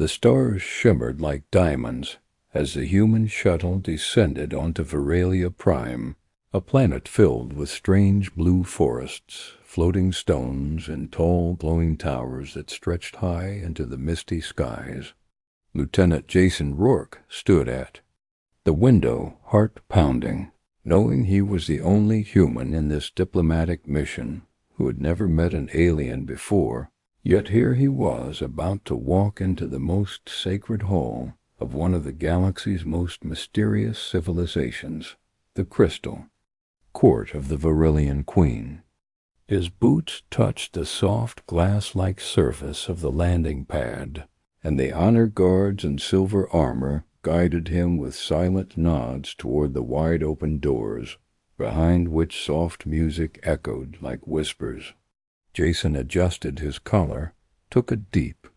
The stars shimmered like diamonds as the human shuttle descended onto Veralia Prime, a planet filled with strange blue forests, floating stones, and tall glowing towers that stretched high into the misty skies. Lieutenant Jason Rourke stood at the window, heart pounding, knowing he was the only human in this diplomatic mission who had never met an alien before. Yet here he was about to walk into the most sacred hall of one of the galaxy's most mysterious civilizations, the Crystal Court of the Varillian Queen. His boots touched the soft glass-like surface of the landing pad, and the honor guards in silver armor guided him with silent nods toward the wide-open doors, behind which soft music echoed like whispers. Jason adjusted his collar, took a deep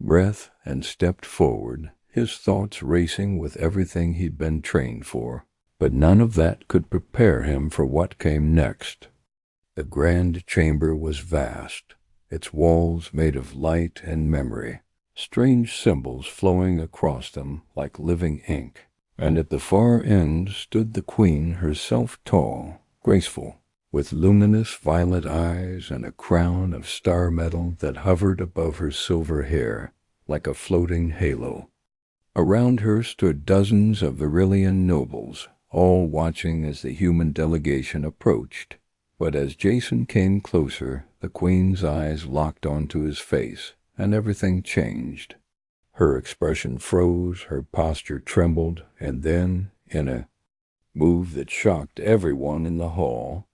breath, and stepped forward, his thoughts racing with everything he'd been trained for. But none of that could prepare him for what came next. The grand chamber was vast, its walls made of light and memory, strange symbols flowing across them like living ink. And at the far end stood the queen herself, tall, graceful, with luminous violet eyes and a crown of star metal that hovered above her silver hair like a floating halo. Around her stood dozens of Varillian nobles, all watching as the human delegation approached. But as Jason came closer, the queen's eyes locked onto his face, and everything changed. Her expression froze, her posture trembled, and then, in a move that shocked everyone in the hall,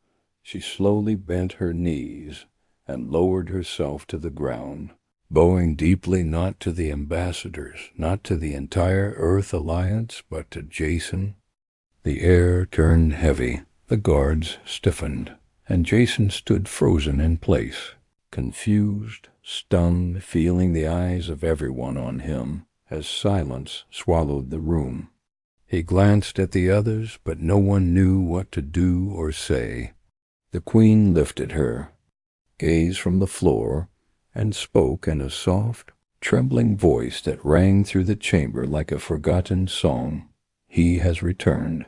she slowly bent her knees and lowered herself to the ground, bowing deeply not to the ambassadors, not to the entire Earth Alliance, but to Jason. The air turned heavy, the guards stiffened, and Jason stood frozen in place, confused, stunned, feeling the eyes of everyone on him as silence swallowed the room. He glanced at the others, but no one knew what to do or say. The queen lifted her gaze from the floor and spoke in a soft, trembling voice that rang through the chamber like a forgotten song. "He has returned."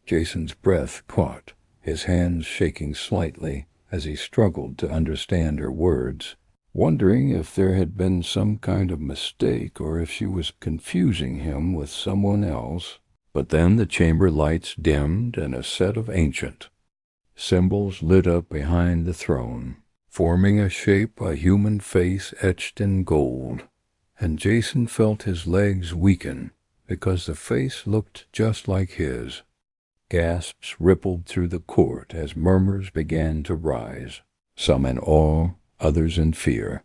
Jason's breath caught, his hands shaking slightly as he struggled to understand her words, wondering if there had been some kind of mistake or if she was confusing him with someone else. But then the chamber lights dimmed and a set of ancient symbols lit up behind the throne, forming a shape, a human face etched in gold. And Jason felt his legs weaken because the face looked just like his. Gasps rippled through the court as murmurs began to rise, some in awe, others in fear,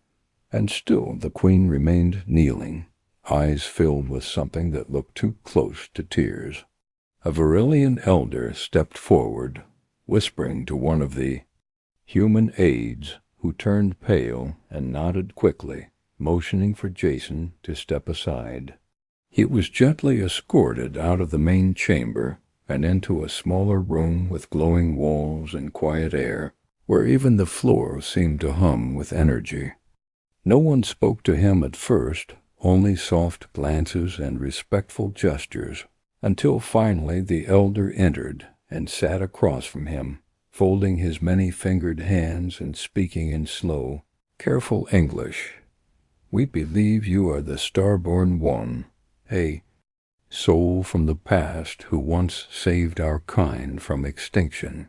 and still the queen remained kneeling, eyes filled with something that looked too close to tears. A Varillian elder stepped forward, whispering to one of the human aides, who turned pale and nodded quickly, motioning for Jason to step aside. He was gently escorted out of the main chamber and into a smaller room with glowing walls and quiet air, where even the floor seemed to hum with energy. No one spoke to him at first, only soft glances and respectful gestures, until finally the elder entered and sat across from him, folding his many-fingered hands and speaking in slow, careful English. "We believe you are the Starborn One, a soul from the past who once saved our kind from extinction,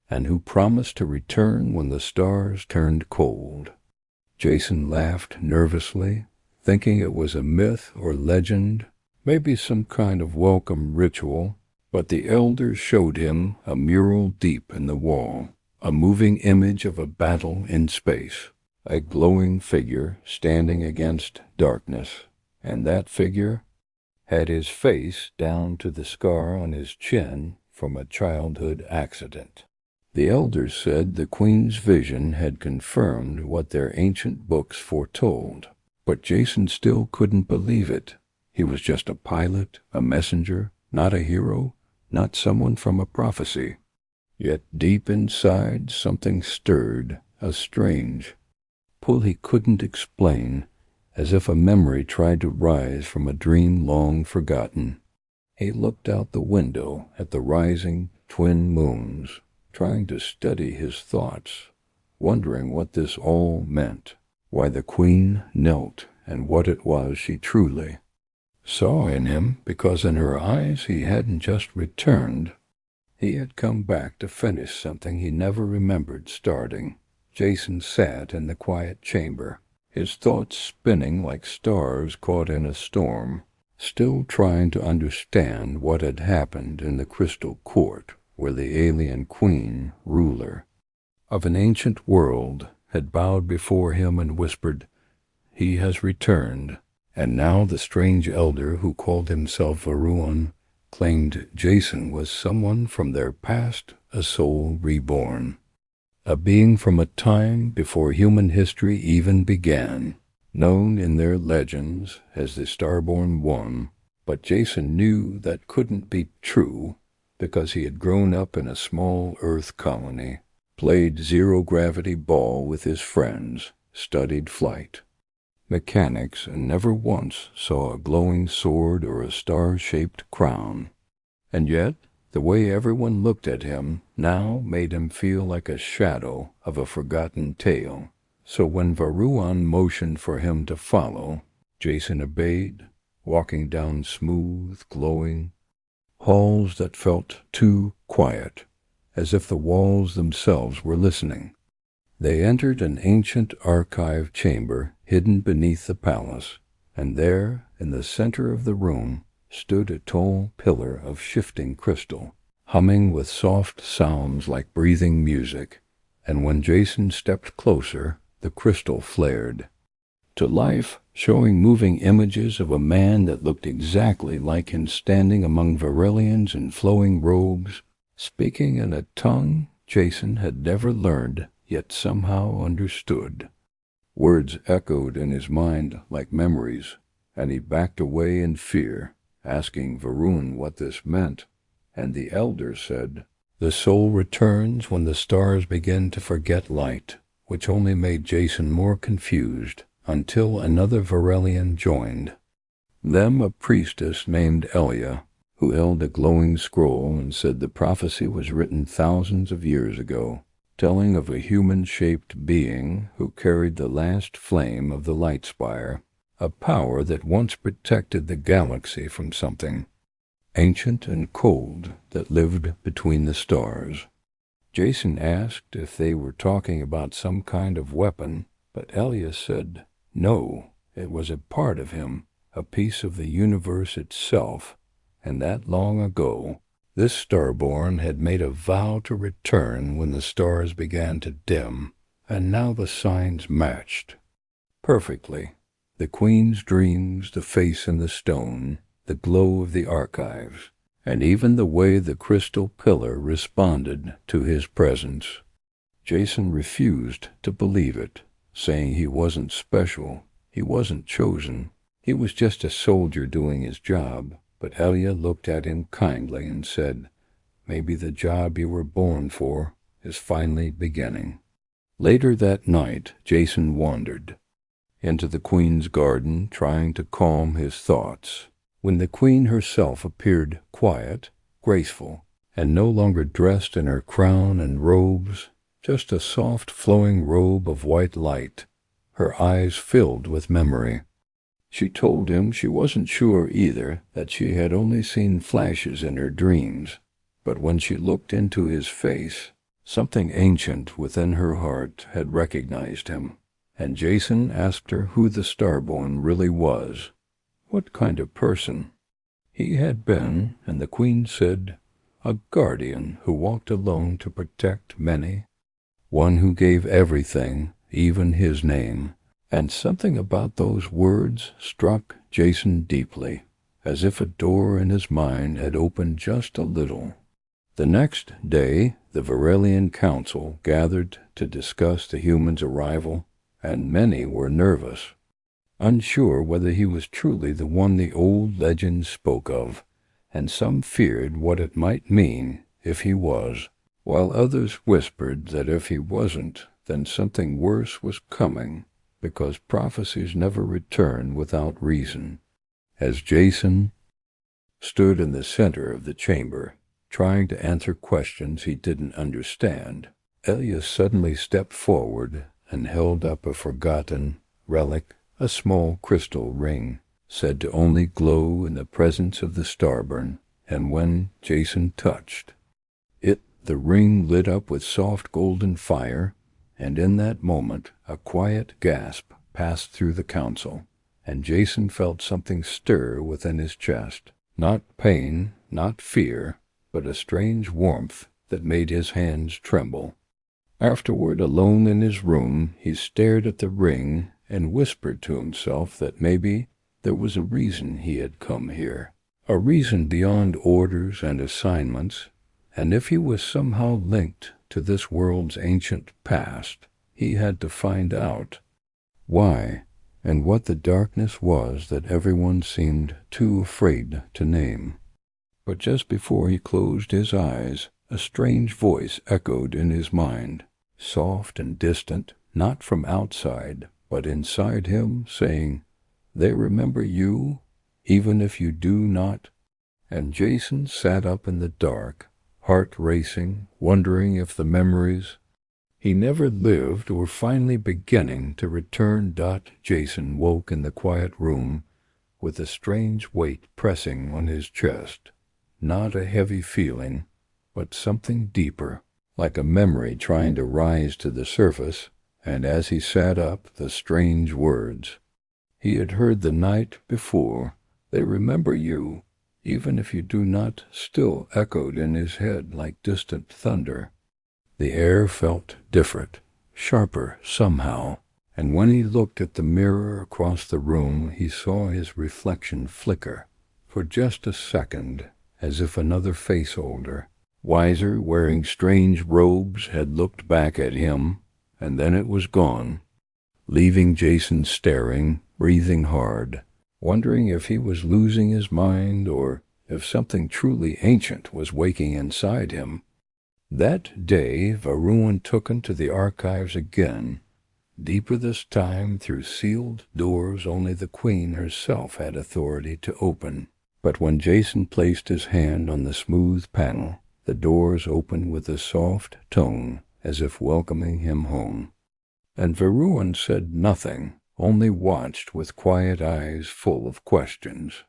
and who promised to return when the stars turned cold." Jason laughed nervously, thinking it was a myth or legend, maybe some kind of welcome ritual, but the elder showed him a mural deep in the wall, a moving image of a battle in space, a glowing figure standing against darkness, and that figure had his face down to the scar on his chin from a childhood accident. The elders said the queen's vision had confirmed what their ancient books foretold, but Jason still couldn't believe it. He was just a pilot, a messenger, not a hero, not someone from a prophecy. Yet deep inside something stirred, a strange pull he couldn't explain, as if a memory tried to rise from a dream long forgotten. He looked out the window at the rising twin moons, trying to steady his thoughts, wondering what this all meant, why the Queen knelt, and what it was she truly saw in him, because in her eyes he hadn't just returned. He had come back to finish something he never remembered starting. Jason sat in the quiet chamber, his thoughts spinning like stars caught in a storm, still trying to understand what had happened in the crystal court where the alien queen, ruler of an ancient world, had bowed before him and whispered, "He has returned." And now the strange elder who called himself Varuan claimed Jason was someone from their past, a soul reborn, a being from a time before human history even began, known in their legends as the Starborn One. But Jason knew that couldn't be true because he had grown up in a small Earth colony, played zero-gravity ball with his friends, studied flight mechanics, and never once saw a glowing sword or a star-shaped crown. And yet, the way everyone looked at him now made him feel like a shadow of a forgotten tale. So when Varuan motioned for him to follow, Jason obeyed, walking down smooth, glowing halls that felt too quiet, as if the walls themselves were listening. They entered an ancient archive chamber hidden beneath the palace, and there, in the center of the room, stood a tall pillar of shifting crystal, humming with soft sounds like breathing music. And when Jason stepped closer, the crystal flared to life, showing moving images of a man that looked exactly like him standing among Varelians in flowing robes, speaking in a tongue Jason had never learned, yet somehow understood. Words echoed in his mind like memories, and he backed away in fear, asking Varun what this meant. And the elder said, "The soul returns when the stars begin to forget light," which only made Jason more confused, until another Varelian joined them, a priestess named Elia, who held a glowing scroll and said the prophecy was written thousands of years ago, telling of a human-shaped being who carried the last flame of the light spire, a power that once protected the galaxy from something ancient and cold that lived between the stars. Jason asked if they were talking about some kind of weapon, but Elia said no, it was a part of him, a piece of the universe itself, and that long ago this Starborn had made a vow to return when the stars began to dim, and now the signs matched perfectly. The Queen's dreams, the face in the stone, the glow of the archives, and even the way the crystal pillar responded to his presence. Jason refused to believe it, saying he wasn't special, he wasn't chosen, he was just a soldier doing his job. But Elia looked at him kindly and said, "Maybe the job you were born for is finally beginning." Later that night, Jason wandered into the Queen's garden, trying to calm his thoughts, when the Queen herself appeared quiet, graceful, and no longer dressed in her crown and robes, just a soft flowing robe of white light, her eyes filled with memory. She told him she wasn't sure either, that she had only seen flashes in her dreams, but when she looked into his face, something ancient within her heart had recognized him, and Jason asked her who the Starborn really was, what kind of person he had been, and the Queen said, "A guardian who walked alone to protect many, one who gave everything, even his name." And something about those words struck Jason deeply, as if a door in his mind had opened just a little. The next day, the Varelian Council gathered to discuss the human's arrival, and many were nervous, unsure whether he was truly the one the old legends spoke of, and some feared what it might mean if he was, while others whispered that if he wasn't, then something worse was coming, because prophecies never return without reason. As Jason stood in the center of the chamber, trying to answer questions he didn't understand, Elias suddenly stepped forward and held up a forgotten relic, a small crystal ring, said to only glow in the presence of the starburn, and when Jason touched it, the ring lit up with soft golden fire, and in that moment a quiet gasp passed through the council, and Jason felt something stir within his chest. Not pain, not fear, but a strange warmth that made his hands tremble. Afterward, alone in his room, he stared at the ring and whispered to himself that maybe there was a reason he had come here, a reason beyond orders and assignments, and if he was somehow linked to this world's ancient past, he had to find out why and what the darkness was that everyone seemed too afraid to name. But just before he closed his eyes, a strange voice echoed in his mind, soft and distant, not from outside, but inside him, saying, "They remember you, even if you do not." And Jason sat up in the dark, heart racing, wondering if the memories he never lived were finally beginning to return. Jason woke in the quiet room with a strange weight pressing on his chest. Not a heavy feeling, but something deeper, like a memory trying to rise to the surface, and as he sat up, the strange words he had heard the night before, "They remember you, even if you do not," still echoed in his head like distant thunder. The air felt different, sharper somehow, and when he looked at the mirror across the room, he saw his reflection flicker for just a second, as if another face-holder, wiser, wearing strange robes, had looked back at him, and then it was gone, leaving Jason staring, breathing hard, wondering if he was losing his mind or if something truly ancient was waking inside him. That day, Varun took him to the archives again, deeper this time through sealed doors only the Queen herself had authority to open. But when Jason placed his hand on the smooth panel, the doors opened with a soft tone, as if welcoming him home. And Varun said nothing, only watched with quiet eyes full of questions.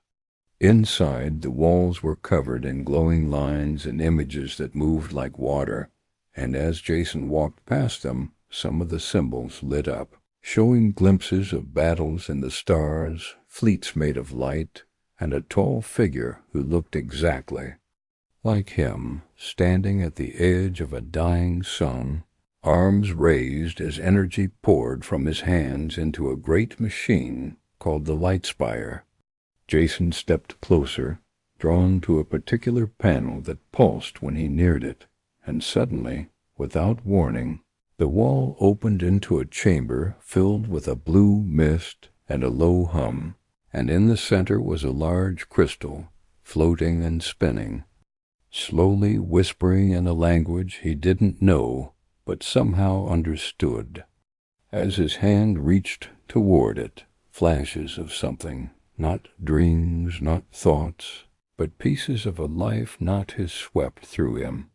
Inside, the walls were covered in glowing lines and images that moved like water, and as Jason walked past them, some of the symbols lit up, showing glimpses of battles in the stars, fleets made of light, and a tall figure who looked exactly like him, standing at the edge of a dying sun, arms raised as energy poured from his hands into a great machine called the Light Spire. Jason stepped closer, drawn to a particular panel that pulsed when he neared it, and suddenly, without warning, the wall opened into a chamber filled with a blue mist and a low hum, and in the center was a large crystal, floating and spinning, slowly whispering in a language he didn't know, but somehow understood. As his hand reached toward it, flashes of something, not dreams, not thoughts, but pieces of a life not his, swept through him.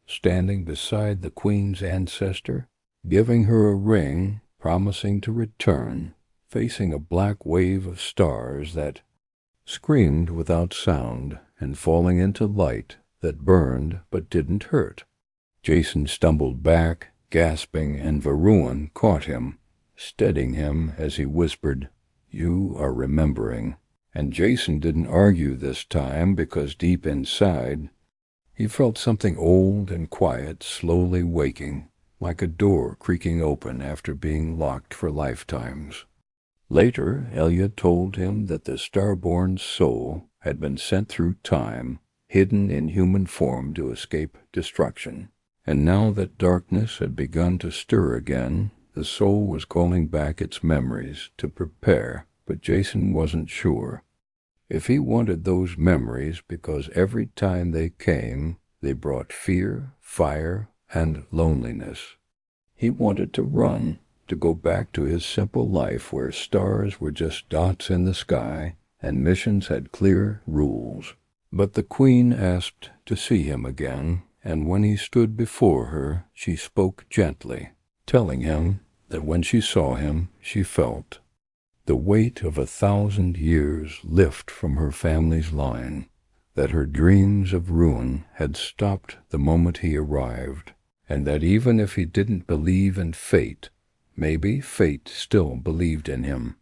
Standing beside the Queen's ancestor, giving her a ring, promising to return, facing a black wave of stars that screamed without sound, and falling into light that burned but didn't hurt. Jason stumbled back, gasping, and Varun caught him, steadying him as he whispered, "You are remembering." And Jason didn't argue this time, because deep inside he felt something old and quiet slowly waking, like a door creaking open after being locked for lifetimes. Later, Elia told him that the Starborn's soul had been sent through time, hidden in human form to escape destruction. And now that darkness had begun to stir again, the soul was calling back its memories to prepare, but Jason wasn't sure if he wanted those memories, because every time they came, they brought fear, fire, and loneliness. He wanted to run, to go back to his simple life where stars were just dots in the sky and missions had clear rules. But the queen asked to see him again, and when he stood before her, she spoke gently, telling him that when she saw him, she felt the weight of 1,000 years lift from her family's line, that her dreams of ruin had stopped the moment he arrived, and that even if he didn't believe in fate, maybe fate still believed in him.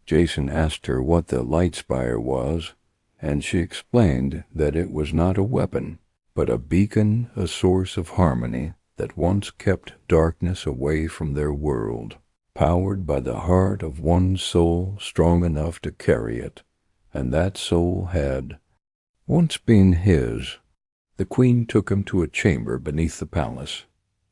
Jason asked her what the light spire was, and she explained that it was not a weapon, but a beacon, a source of harmony that once kept darkness away from their world, powered by the heart of one soul strong enough to carry it, and that soul had once been his. The queen took him to a chamber beneath the palace,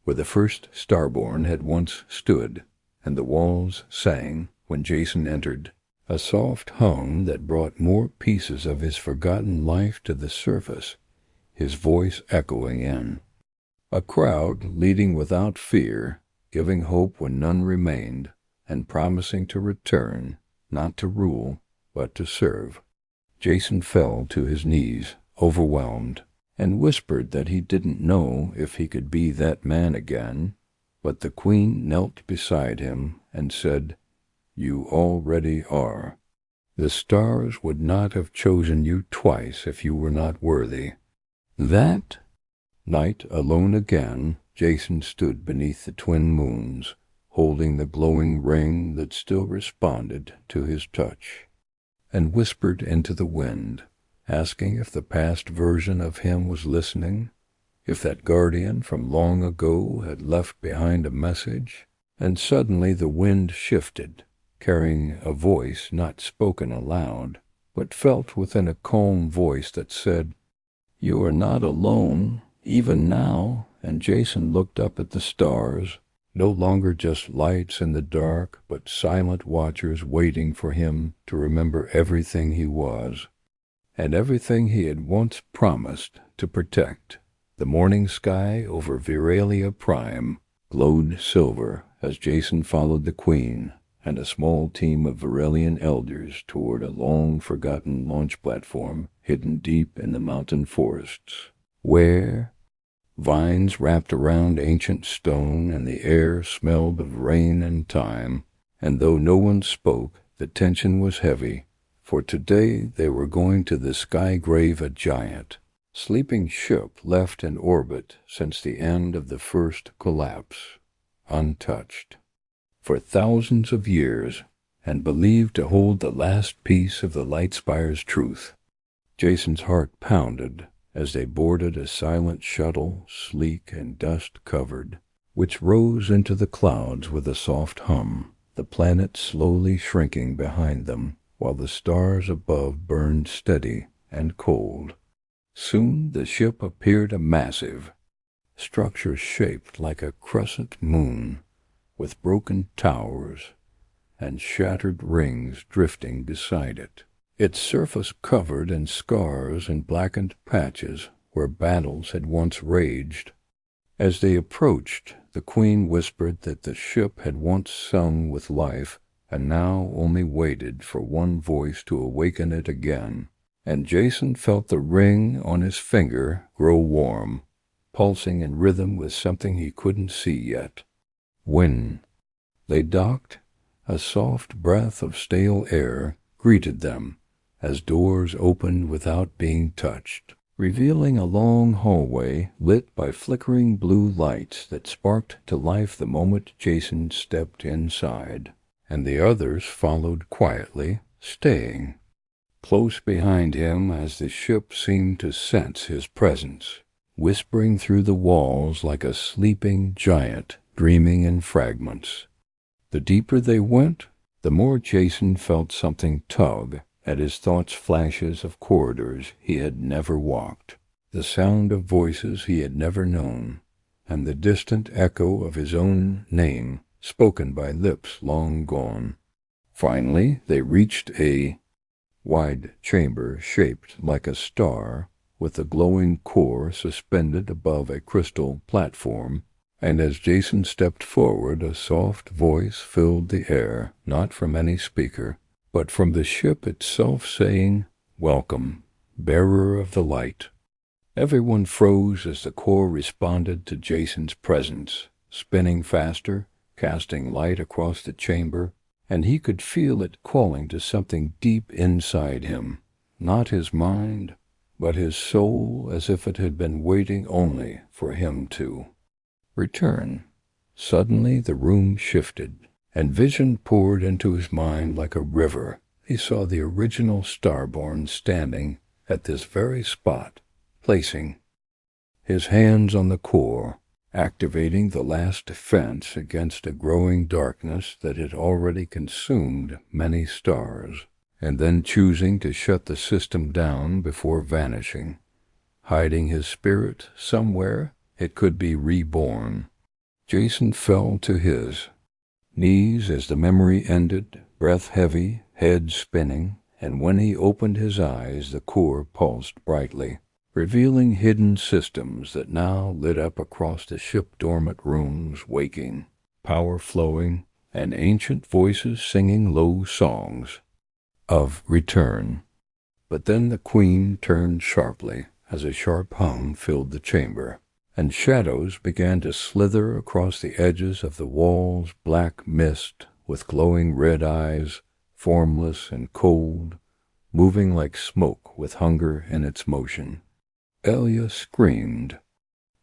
where the first Starborn had once stood, and the walls sang when Jason entered, a soft hum that brought more pieces of his forgotten life to the surface, his voice echoing in. A crowd leading without fear, giving hope when none remained, and promising to return, not to rule, but to serve. Jason fell to his knees, overwhelmed, and whispered that he didn't know if he could be that man again, but the queen knelt beside him and said, "You already are. The stars would not have chosen you twice if you were not worthy." That night, alone again, Jason stood beneath the twin moons, holding the glowing ring that still responded to his touch, and whispered into the wind, asking if the past version of him was listening, if that guardian from long ago had left behind a message. And suddenly the wind shifted, carrying a voice not spoken aloud, but felt within a calm voice that said, "You are not alone, even now." And Jason looked up at the stars, no longer just lights in the dark, but silent watchers waiting for him to remember everything he was, and everything he had once promised to protect. The morning sky over Viralia Prime glowed silver as Jason followed the queen and a small team of Virelian elders toward a long-forgotten launch platform hidden deep in the mountain forests, where vines wrapped around ancient stone and the air smelled of rain and time, and though no one spoke, the tension was heavy, for today they were going to the sky grave, a giant, sleeping ship left in orbit since the end of the first collapse, untouched for thousands of years, and believed to hold the last piece of the Lightspire's truth. Jason's heart pounded as they boarded a silent shuttle, sleek and dust-covered, which rose into the clouds with a soft hum, the planet slowly shrinking behind them, while the stars above burned steady and cold. Soon the ship appeared a massive structure shaped like a crescent moon, with broken towers and shattered rings drifting beside it, its surface covered in scars and blackened patches where battles had once raged. As they approached, the queen whispered that the ship had once sung with life and now only waited for one voice to awaken it again, and Jason felt the ring on his finger grow warm, pulsing in rhythm with something he couldn't see yet. When they docked, a soft breath of stale air greeted them as doors opened without being touched, revealing a long hallway lit by flickering blue lights that sparked to life the moment Jason stepped inside, and the others followed quietly, staying close behind him as the ship seemed to sense his presence, whispering through the walls like a sleeping giant dreaming in fragments. The deeper they went, the more Jason felt something tug at his thoughts, flashes of corridors he had never walked, the sound of voices he had never known, and the distant echo of his own name spoken by lips long gone. Finally, they reached a wide chamber shaped like a star, with a glowing core suspended above a crystal platform, And as Jason stepped forward, a soft voice filled the air, not from any speaker, but from the ship itself, saying, "Welcome, bearer of the light." Everyone froze as the core responded to Jason's presence, spinning faster, casting light across the chamber, and he could feel it calling to something deep inside him, not his mind, but his soul, as if it had been waiting only for him to return. Suddenly the room shifted, and vision poured into his mind like a river. He saw the original Starborn standing at this very spot, placing his hands on the core, activating the last defense against a growing darkness that had already consumed many stars, and then choosing to shut the system down before vanishing, hiding his spirit somewhere it could be reborn. Jason fell to his knees as the memory ended, breath heavy, head spinning, and when he opened his eyes, the core pulsed brightly, revealing hidden systems that now lit up across the ship-dormant rooms, waking, power flowing, and ancient voices singing low songs of return. But then the Queen turned sharply as a sharp hum filled the chamber, and shadows began to slither across the edges of the walls, black mist with glowing red eyes, formless and cold, moving like smoke with hunger in its motion. Elia screamed,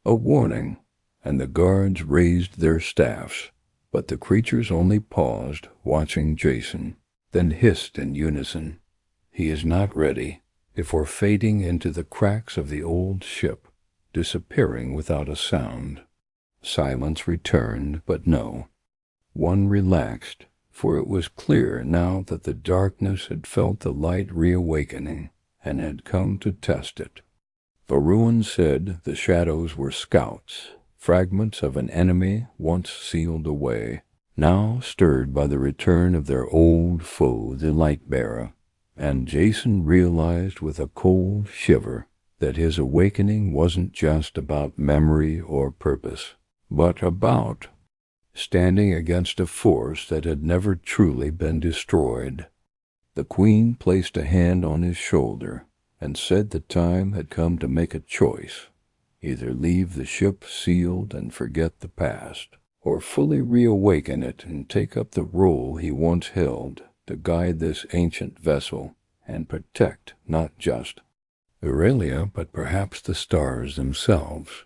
a warning, and the guards raised their staffs, but the creatures only paused, watching Jason, then hissed in unison, "He is not ready," before fading into the cracks of the old ship, disappearing without a sound. Silence returned, but no. One relaxed, for it was clear now that the darkness had felt the light reawakening and had come to test it. Varun said the shadows were scouts, fragments of an enemy once sealed away, now stirred by the return of their old foe, the Light-Bearer. And Jason realized with a cold shiver that his awakening wasn't just about memory or purpose, but about standing against a force that had never truly been destroyed. The Queen placed a hand on his shoulder and said the time had come to make a choice, either leave the ship sealed and forget the past, or fully reawaken it and take up the role he once held to guide this ancient vessel and protect not just Aurelia, but perhaps the stars themselves.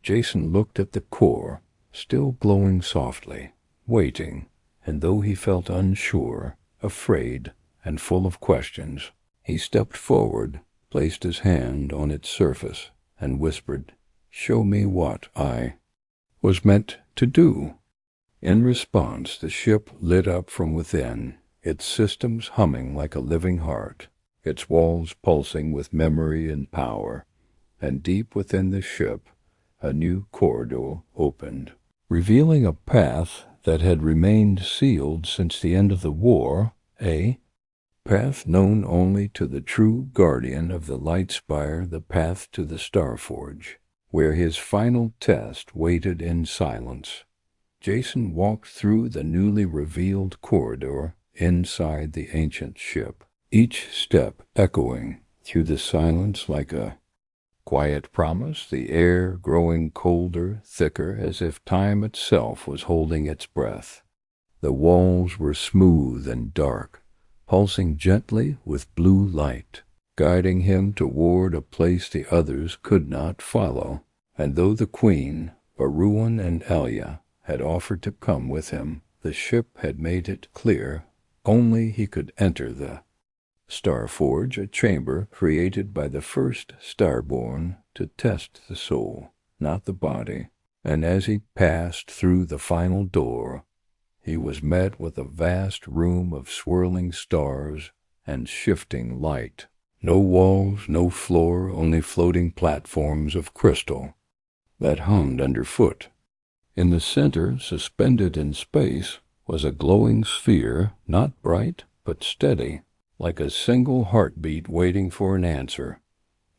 Jason looked at the core, still glowing softly, waiting, and though he felt unsure, afraid, and full of questions, he stepped forward, placed his hand on its surface, and whispered, "Show me what I was meant to do." In response, the ship lit up from within, its systems humming like a living heart, its walls pulsing with memory and power, and deep within the ship, a new corridor opened, revealing a path that had remained sealed since the end of the war, a path known only to the true guardian of the Light Spire, the path to the Starforge, where his final test waited in silence. Jason walked through the newly revealed corridor inside the ancient ship, each step echoing through the silence like a quiet promise, the air growing colder, thicker, as if time itself was holding its breath. The walls were smooth and dark, pulsing gently with blue light, guiding him toward a place the others could not follow. And though the Queen, Varun, and Elia had offered to come with him, the ship had made it clear only he could enter the Starforge, a chamber created by the first Starborn to test the soul, not the body. And as he passed through the final door, he was met with a vast room of swirling stars and shifting light. No walls, no floor, only floating platforms of crystal that hummed underfoot. In the center, suspended in space, was a glowing sphere, not bright, but steady, like a single heartbeat waiting for an answer.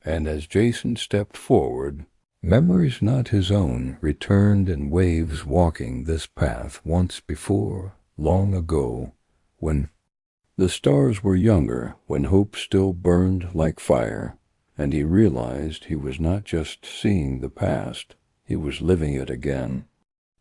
And as Jason stepped forward, Memories not his own returned in waves, walking this path once before, long ago, when the stars were younger, when hope still burned like fire, and he realized he was not just seeing the past, he was living it again.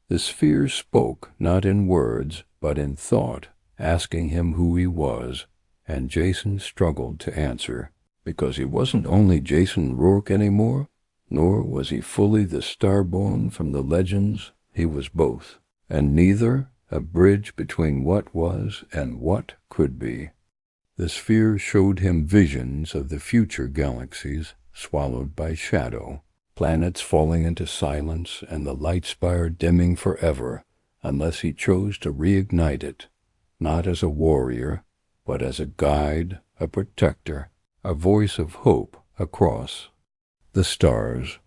The sphere spoke not in words, but in thought, asking him who he was, and Jason struggled to answer, because he wasn't only Jason Rourke anymore, nor was he fully the starborn from the legends. He was both, and neither, a bridge between what was and what could be. The sphere showed him visions of the future galaxies swallowed by shadow, planets falling into silence and the light spire dimming forever, unless he chose to reignite it, not as a warrior, but as a guide, a protector, a voice of hope across the stars.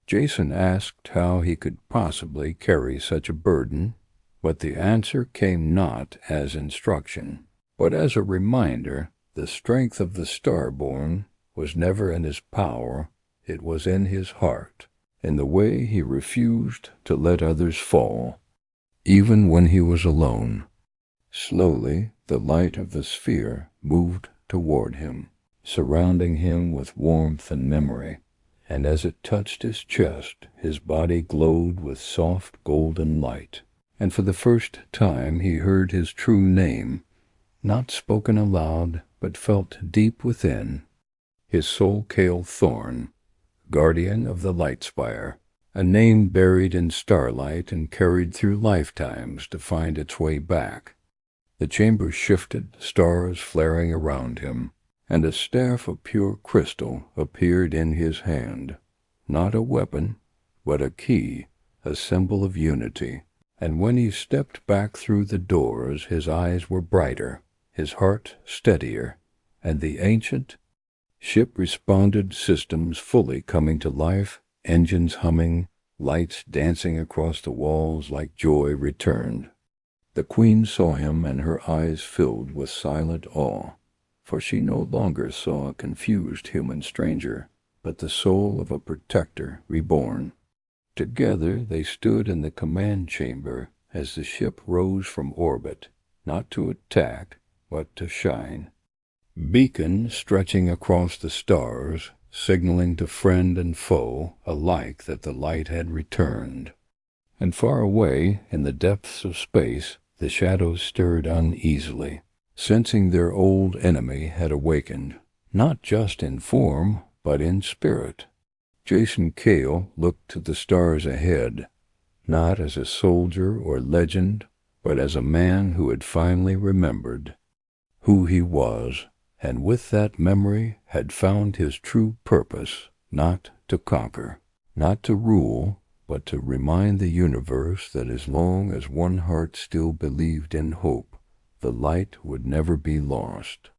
Jason asked how he could possibly carry such a burden, but the answer came not as instruction, but as a reminder. The strength of the starborn was never in his power, it was in his heart, in the way he refused to let others fall, even when he was alone. Slowly, the light of the sphere moved toward him, surrounding him with warmth and memory, and as it touched his chest, his body glowed with soft golden light, and for the first time he heard his true name, not spoken aloud, but felt deep within. His soul Kale Thorn, guardian of the light spire, a name buried in starlight and carried through lifetimes to find its way back. The chamber shifted, stars flaring around him, and a staff of pure crystal appeared in his hand, not a weapon, but a key, a symbol of unity. And when he stepped back through the doors, his eyes were brighter, his heart steadier, and the ancient ship-responded systems fully coming to life, engines humming, lights dancing across the walls like joy returned. The queen saw him, and her eyes filled with silent awe, for she no longer saw a confused human stranger, but the soul of a protector reborn. Together they stood in the command chamber as the ship rose from orbit, not to attack, but to shine. Beacon stretching across the stars, signaling to friend and foe alike that the light had returned. And far away, in the depths of space, the shadows stirred uneasily, sensing their old enemy had awakened, not just in form, but in spirit. Jason Kale looked to the stars ahead, not as a soldier or legend, but as a man who had finally remembered who he was, and with that memory had found his true purpose, not to conquer, not to rule, but to remind the universe that as long as one heart still believed in hope, the light would never be lost.